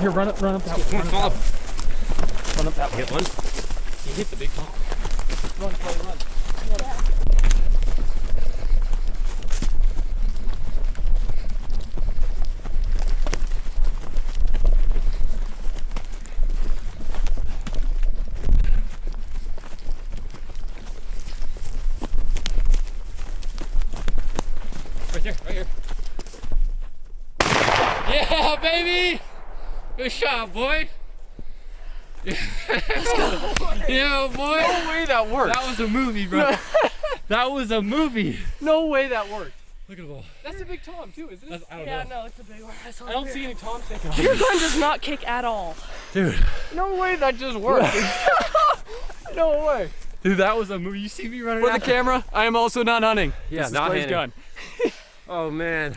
Here, run up that way. Come on, Run up that way. hit one. You hit the big top. Run, Clay, run. Right there, right here. Yeah, baby! Good shot, boy. Yeah, boy. No way that worked. That was a movie, bro. That was a movie. No way that worked. Look at the ball. That's a big tom too, isn't it? I don't Yeah, know. no, it's a big one. I don't see any toms taking off. Your gun does not kick at all. Dude. No way that just worked. No way. Dude, that was a movie. You see me running For the out? camera, I am also not hunting. Yeah, This is not Clay's hunting. gun. Oh, man.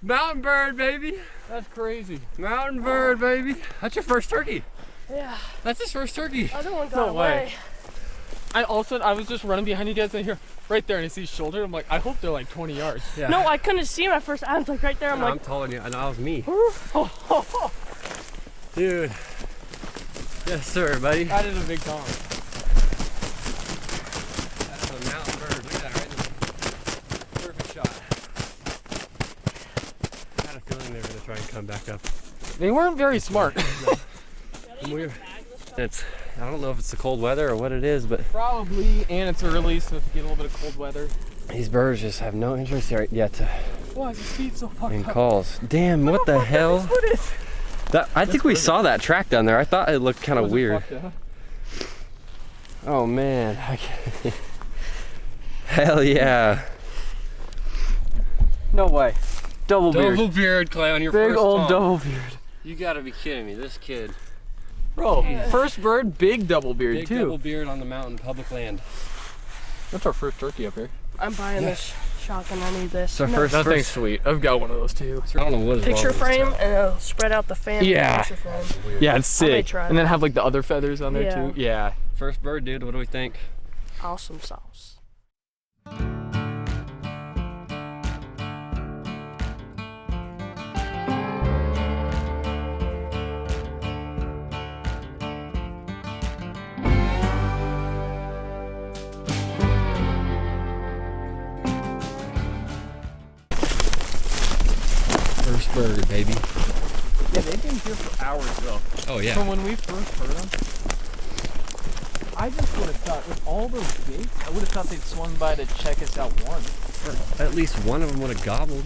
Mountain bird, baby. That's crazy. Mountain bird, baby. That's your first turkey. Yeah. That's his first turkey. Other one got No way. away. I was just running behind you guys in here, right there, and I see his shoulder. I'm like, I hope they're like 20 yards. Yeah. No, I couldn't see him at first. I was like right there. I'm No, I'm like, telling you, and that was me. Dude. Yes, sir, buddy. That is a big tom. That's a mountain bird. Look at that right in the perfect shot. I had a feeling they were going to try and come back up. They weren't very smart. I don't know if it's the cold weather or what it is, but Probably, and it's early, so if you get a little bit of cold weather. these birds just have no interest yet Why is his feet so fucked in up? calls. Damn, what the hell? What is? I think we saw that track down there. I thought it looked kind of Was it weird. fucked up? Oh man. I can't- Hell yeah. No way. Double beard. Double beard, Clay, on your Big first old tom. double beard. You gotta be kidding me. This kid. Bro, first bird, big double beard Big too. double beard on the mountain, public land. That's our first turkey up here. I'm buying this shotgun. I need this. So first, That thing's sweet. I've got one of those too. I don't know what his Picture ball is. frame and it'll spread out the fan. Yeah. Picture frame. Yeah, it's I may sick. try And then that. have like the other feathers on there Yeah. too. Yeah. First bird, dude. What do we think? Awesome sauce. First bird, baby. Yeah, they've been here for hours though. Oh yeah. So when we first heard them, I just would have thought with all those gates, I would have thought they'd swung by to check us out once. At least one of them would have gobbled.